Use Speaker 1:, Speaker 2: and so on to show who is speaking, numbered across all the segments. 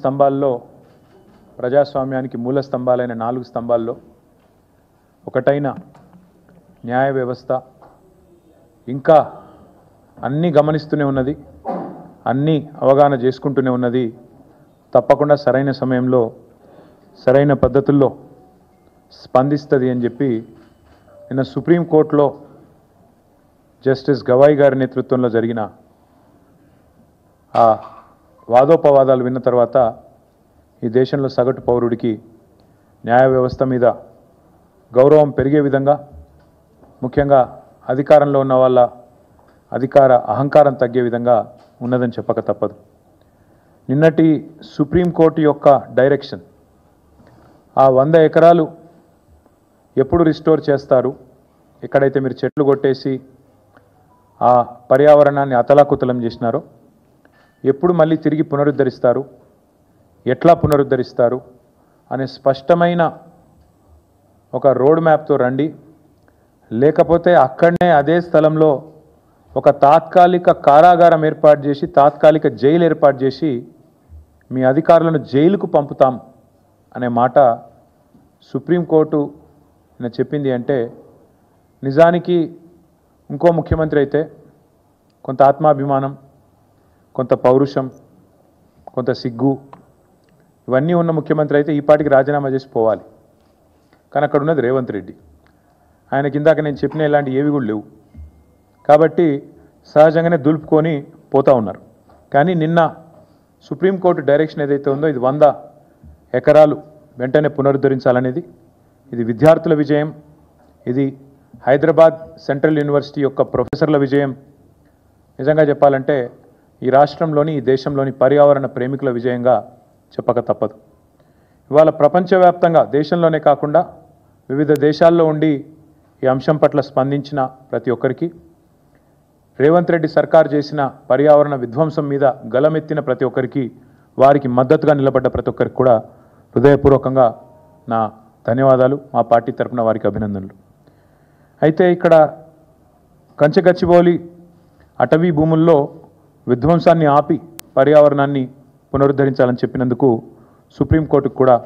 Speaker 1: స్తంభాల్లో ప్రజాస్వామ్యానికి మూల స్తంభాలైన 4 స్తంభాల్లో ఒకటైన న్యాయ వ్యవస్థ ఇంకా అన్నీ గమనిస్తూనే ఉన్నది, అన్నీ అవగాహన చేసుకుంటూనే ఉన్నది. తప్పకుండా సరైన సమయంలో సరైన పద్ధతుల్లో స్పందిస్తుంది అని చెప్పి నిన్న సుప్రీంకోర్టులో జస్టిస్ గవాయ్ గారి నేతృత్వంలో జరిగిన ఆ వాదోపవాదాలు విన్న తర్వాత ఈ దేశంలో సగటు పౌరుడికి న్యాయ వ్యవస్థ మీద గౌరవం పెరిగే విధంగా, ముఖ్యంగా అధికారంలో ఉన్న వాళ్ళ అధికార అహంకారం తగ్గే విధంగా ఉన్నదని చెప్పక తప్పదు. నిన్నటి సుప్రీంకోర్టు యొక్క డైరెక్షన్, ఆ 100 ఎకరాలు ఎప్పుడు రిస్టోర్ చేస్తారు, ఎక్కడైతే మీరు చెట్లు కొట్టేసి ఆ పర్యావరణాన్ని అతలాకుతలం చేసినారో ఎప్పుడు మళ్ళీ తిరిగి పునరుద్ధరిస్తారు, ఎట్లా పునరుద్ధరిస్తారు అనే స్పష్టమైన ఒక రోడ్ మ్యాప్తో రండి. లేకపోతే అక్కడనే అదే స్థలంలో ఒక తాత్కాలిక కారాగారం ఏర్పాటు చేసి, తాత్కాలిక జైలు ఏర్పాటు చేసి మీ అధికారులను జైలుకు పంపుతాం అనే మాట సుప్రీంకోర్టు నిన్న చెప్పింది. అంటే నిజానికి ఇంకో ముఖ్యమంత్రి అయితే కొంత ఆత్మాభిమానం, కొంత పౌరుషం, కొంత సిగ్గు ఇవన్నీ ఉన్న ముఖ్యమంత్రి అయితే ఈ పాటికి రాజీనామా చేసి పోవాలి. కానీ అక్కడ ఉన్నది రేవంత్ రెడ్డి. ఆయన కిందాక నేను చెప్పిన ఇలాంటి ఏవి కూడా లేవు కాబట్టి సహజంగానే దులుపుకొని పోతూ ఉన్నారు. కానీ నిన్న సుప్రీంకోర్టు డైరెక్షన్ ఏదైతే ఉందో ఇది 100 ఎకరాలు వెంటనే పునరుద్ధరించాలనేది, ఇది విద్యార్థుల విజయం, ఇది హైదరాబాద్ సెంట్రల్ యూనివర్సిటీ యొక్క ప్రొఫెసర్ల విజయం. నిజంగా చెప్పాలంటే ఈ రాష్ట్రంలోని, ఈ దేశంలోని పర్యావరణ ప్రేమికుల విజయంగా చెప్పక తప్పదు. ఇవాళ ప్రపంచవ్యాప్తంగా, దేశంలోనే కాకుండా వివిధ దేశాల్లో ఉండి ఈ అంశం పట్ల స్పందించిన ప్రతి ఒక్కరికి, రేవంత్ రెడ్డి సర్కార్ చేసిన పర్యావరణ విధ్వంసం మీద గలమెత్తిన ప్రతి ఒక్కరికి, వారికి మద్దతుగా నిలబడ్డ ప్రతి ఒక్కరికి కూడా హృదయపూర్వకంగా నా ధన్యవాదాలు, మా పార్టీ తరఫున వారికి అభినందనలు. అయితే ఇక్కడ కంచగచ్చిబౌలి అటవీ భూముల్లో విధ్వంసాన్ని ఆపి పర్యావరణాన్ని పునరుద్ధరించాలని చెప్పినందుకు సుప్రీంకోర్టుకు కూడా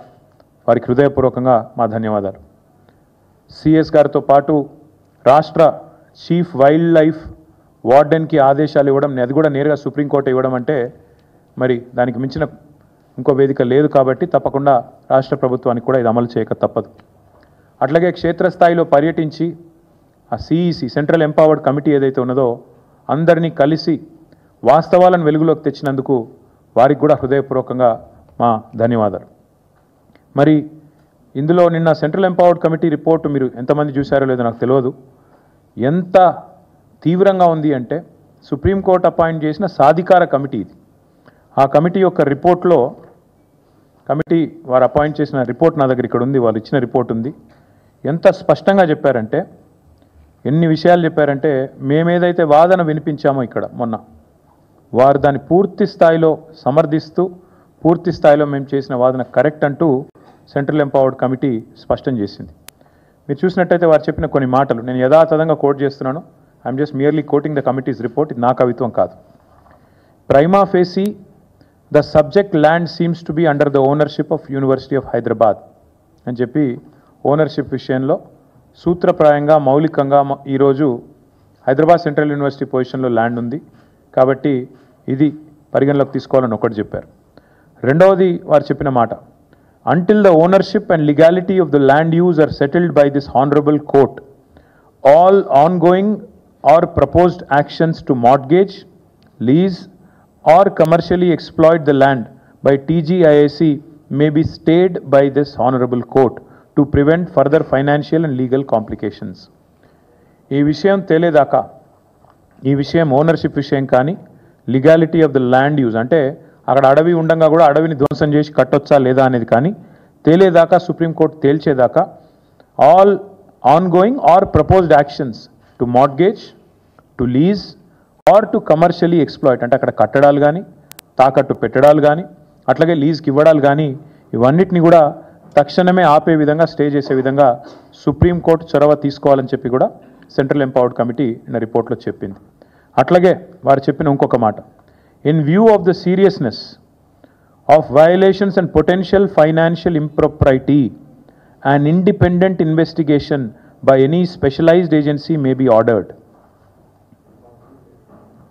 Speaker 1: వారికి హృదయపూర్వకంగా మా ధన్యవాదాలు. సిఎస్ గారితో పాటు రాష్ట్ర చీఫ్ వైల్డ్ లైఫ్ వార్డెన్కి ఆదేశాలు ఇవ్వడం, అది కూడా నేరుగా సుప్రీంకోర్టు ఇవ్వడం అంటే మరి దానికి మించిన ఇంకో వేదిక లేదు. కాబట్టి తప్పకుండా రాష్ట్ర ప్రభుత్వానికి కూడా ఇది అమలు చేయక తప్పదు. అట్లాగే క్షేత్రస్థాయిలో పర్యటించి ఆ సిఈసి సెంట్రల్ ఎంపవర్డ్ కమిటీ ఏదైతే ఉన్నదో అందరినీ కలిసి వాస్తవాలను వెలుగులోకి తెచ్చినందుకు వారికి కూడా హృదయపూర్వకంగా మా ధన్యవాదాలు. మరి ఇందులో నిన్న సెంట్రల్ ఎంపవర్డ్ కమిటీ రిపోర్టు మీరు ఎంతమంది చూశారో లేదో నాకు తెలియదు. ఎంత తీవ్రంగా ఉంది అంటే సుప్రీంకోర్టు అపాయింట్ చేసిన సాధికార కమిటీ ఇది. ఆ కమిటీ యొక్క రిపోర్ట్లో, కమిటీ వారు అపాయింట్ చేసిన రిపోర్ట్ నా దగ్గర ఇక్కడ ఉంది, వాళ్ళు ఇచ్చిన రిపోర్ట్ ఉంది. ఎంత స్పష్టంగా చెప్పారంటే, ఎన్ని విషయాలు చెప్పారంటే, మేమేదైతే వాదన వినిపించామో ఇక్కడ మొన్న, వారు దాన్ని పూర్తి స్థాయిలో సమర్థిస్తూ పూర్తి స్థాయిలో మేము చేసిన వాదన కరెక్ట్ అంటూ సెంట్రల్ ఎంపవర్డ్ కమిటీ స్పష్టం చేసింది. మీరు చూసినట్టయితే వారు చెప్పిన కొన్ని మాటలు నేను యథాతథంగా కోట్ చేస్తున్నాను. I'm just merely coating the committees report. ఇది నా కవిత్వం కాదు. Prima facie the subject land seems to be under the ownership of university of Hyderabad అని చెప్పి ఓనర్షిప్ విషయంలో సూత్రప్రాయంగా మౌలికంగా ఈరోజు హైదరాబాద్ సెంట్రల్ యూనివర్సిటీ పొజిషన్లో ల్యాండ్ ఉంది కాబట్టి ఇది పరిగణలోకి తీసుకోవాలని ఒకటి చెప్పారు. రెండవది వారు చెప్పిన మాట, until the ownership and legality of the land use are settled by this honourable court, all ongoing or proposed actions to mortgage, lease or commercially exploit the land by TGIIC may be stayed by this honourable court to prevent further financial and legal complications. ఈ విషయం తేలేదాకా, ఈ విషయం ownership విషయం కానీ, legality of the land use అంటే అక్కడ అడవి ఉండగా కూడా అడవిని ధ్వంసం చేసి కట్టొచ్చా లేదా అనేది కానీ తేలేదాకా, సుప్రీంకోర్టు తేల్చేదాకా all ongoing or proposed actions to mortgage, to lease or to commercially exploit అంటే అక్కడ కట్టడాలు కానీ, తాకట్టు పెట్టడాలు కానీ, అట్లాగే లీజ్కి ఇవ్వడాలు కానీ, ఇవన్నిటిని కూడా తక్షణమే ఆపే విధంగా, స్టే చేసే విధంగా సుప్రీంకోర్టు చొరవ తీసుకోవాలని చెప్పి కూడా సెంట్రల్ ఎంపవర్డ్ కమిటీ నిన్న రిపోర్ట్లో చెప్పింది. అట్లాగే వారు చెప్పిన ఇంకొక మాట, in view of the seriousness of violations and potential financial impropriety, an independent investigation by any specialized agency may be ordered.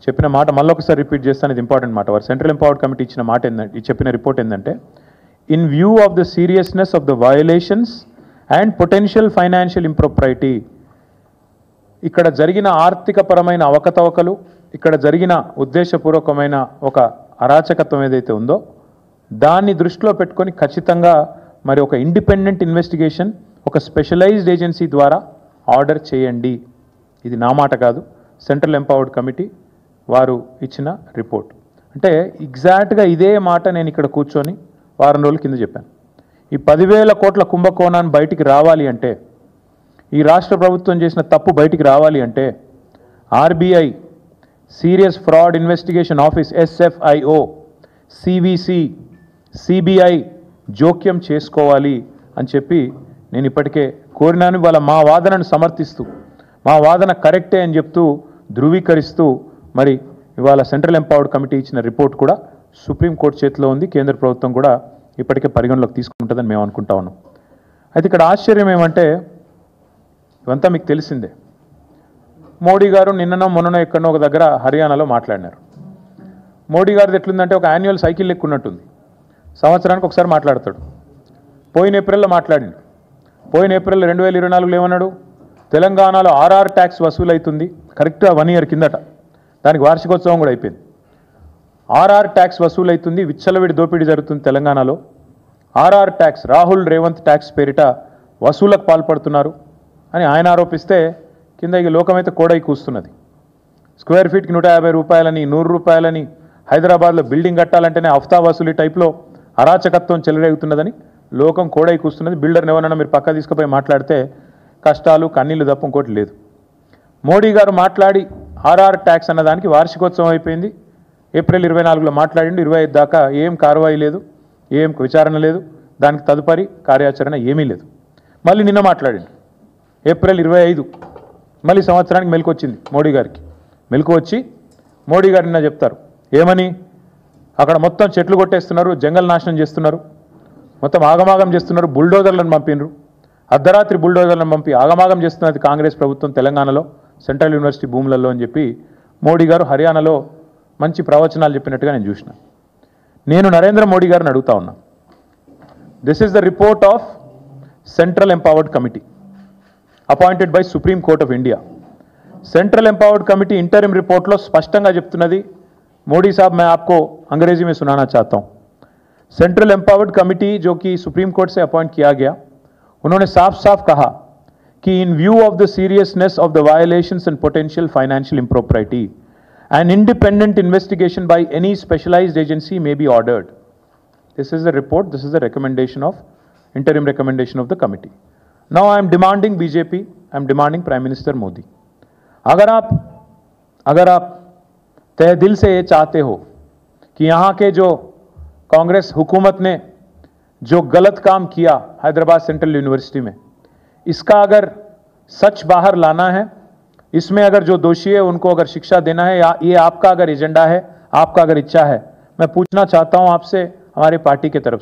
Speaker 1: చెప్పిన మాట మళ్ళీ ఒకసారి రిపీట్ చేస్తాను, ఇది ఇంపార్టెంట్ మాట. వారు సెంట్రల్ ఎంపవర్డ్ కమిటీ ఇచ్చిన మాట ఏంటంటే, చెప్పిన రిపోర్ట్ ఏంటంటే, in view of the seriousness of the violations and potential financial impropriety, ఇక్కడ జరిగిన ఆర్థికపరమైన అవకతవకలు, ఇక్కడ జరిగిన ఉద్దేశపూర్వకమైన ఒక అరాచకత్వం ఏదైతే ఉందో దాన్ని దృష్టిలో పెట్టుకొని ఖచ్చితంగా మరి ఒక ఇండిపెండెంట్ ఇన్వెస్టిగేషన్ ఒక స్పెషలైజ్డ్ ఏజెన్సీ ద్వారా ఆర్డర్ చేయండి. ఇది నా మాట కాదు, సెంట్రల్ ఎంపవర్డ్ కమిటీ వారు ఇచ్చిన రిపోర్ట్. అంటే ఎగ్జాక్ట్గా ఇదే మాట నేను ఇక్కడ కూర్చొని వారం రోజుల కింద చెప్పాను. ఈ 10,000 కోట్ల కుంభకోణాన్ని బయటికి రావాలి అంటే, ఈ రాష్ట్ర ప్రభుత్వం చేసిన తప్పు బయటికి రావాలి అంటే RBI, serious fraud investigation office SFIO, CVC, CBI జోక్యం చేసుకోవాలి అని చెప్పి నేను ఇప్పటికే కోరినాను. వాళ్ళ మా వాదనను సమర్థిస్తూ, మా వాదన కరెక్టే అని చెప్తూ ధృవీకరిస్తూ మరి ఇవాళ సెంట్రల్ ఎంపవర్డ్ కమిటీ ఇచ్చిన రిపోర్ట్ కూడా సుప్రీంకోర్టు చేతిలో ఉంది. కేంద్ర ప్రభుత్వం కూడా ఇప్పటికే పరిగణలోకి తీసుకుంటుందని మేము అనుకుంటా ఉన్నాం. అయితే ఇక్కడ ఆశ్చర్యం ఏమంటే, ఇవంతా మీకు తెలిసిందే. మోడీ గారు నిన్ననో మొన్ననో ఎక్కడనో ఒక దగ్గర హర్యానాలో మాట్లాడినారు. మోడీ గారిది ఎట్లుందంటే ఒక యాన్యువల్ సైకిల్ లెక్కున్నట్టుంది. సంవత్సరానికి ఒకసారి మాట్లాడతాడు. పోయిన ఏప్రిల్లో మాట్లాడిండు. పోయిన ఏప్రిల్ 2024లో ఏమన్నాడు, తెలంగాణలో ఆర్ఆర్ ట్యాక్స్ వసూలు అవుతుంది. కరెక్ట్గా 1 year కిందట, దానికి వార్షికోత్సవం కూడా అయిపోయింది. ఆర్ఆర్ ట్యాక్స్ వసూలు అవుతుంది, విచ్చలవిడి దోపిడీ జరుగుతుంది తెలంగాణలో. RR tax, Rahul Revanth tax పేరిట వసూలకు పాల్పడుతున్నారు అని ఆయన ఆరోపిస్తే కింద ఇక లోకమైతే కోడై కూస్తున్నది. స్క్వేర్ ఫీట్కి 150 రూపాయలని, 100 రూపాయలని, హైదరాబాద్లో బిల్డింగ్ కట్టాలంటేనే హఫ్తా వసూలు టైప్లో అరాచకత్వం చెలరేగుతున్నదని లోకం కోడై కూస్తున్నది. బిల్డర్ని ఎవరన్నా మీరు పక్క తీసుకుపోయి మాట్లాడితే కష్టాలు కన్నీళ్లు తప్ప ఇంకోటి లేదు. మోడీ గారు మాట్లాడి ఆర్ఆర్ ట్యాక్స్ అన్నదానికి వార్షికోత్సవం అయిపోయింది. ఏప్రిల్ 24లో మాట్లాడిండు. 25 దాకా ఏం కార్వాయి లేదు, ఏం విచారణ లేదు, దానికి తదుపరి కార్యాచరణ ఏమీ లేదు. మళ్ళీ నిన్న మాట్లాడిండు ఏప్రిల్ 25. మళ్ళీ సంవత్సరానికి మెలకు వచ్చింది మోడీ గారికి. మెలకు వచ్చి మోడీ గారు నిన్న చెప్తారు ఏమని, అక్కడ మొత్తం చెట్లు కొట్టేస్తున్నారు, జంగల్ నాశనం చేస్తున్నారు, మొత్తం ఆగమాగం చేస్తున్నారు, బుల్డోజర్లను పంపినరు, అర్ధరాత్రి బుల్డోజర్లను పంపి ఆగమాగం చేస్తున్నది కాంగ్రెస్ ప్రభుత్వం తెలంగాణలో సెంట్రల్ యూనివర్సిటీ భూములలో అని చెప్పి మోడీ గారు హర్యానాలో మంచి ప్రవచనాలు చెప్పినట్టుగా నేను చూసిన. నేను నరేంద్ర మోడీ గారిని అడుగుతా ఉన్నా, this is the report of Central Empowered Committee appointed by Supreme Court of India. Central Empowered Committee interim report लो स्पष्टंगा చెప్తున్నది. मोदी साहब मैं आपको अंग्रेजी में सुनाना चाहता हूं. सेंट्रल एम्पावर्ड कमिटी जो कि सुप्रीम कोर्ट से अपॉइंट किया गया, उन्होंने साफ साफ कहा कि in view of the seriousness of the violations and potential financial impropriety, an independent investigation by any specialized agency may be ordered. This is the report, this is the recommendation of interim recommendation of the committee. Now I am demanding BJP, I am demanding Prime Minister Modi, अगर आप तहे दिल से ये चाहते हो कि यहाँ के जो कांग्रेस हुकूमत ने जो गलत काम किया हैदराबाद सेंट्रल यूनिवर्सिटी में, इसका अगर सच बाहर लाना है, इसमें अगर जो दोषी है उनको अगर शिक्षा देना है, या ये आपका अगर एजेंडा है, आपका अगर इच्छा है, मैं पूछना चाहता हूं आपसे, हमारी पार्टी की तरफ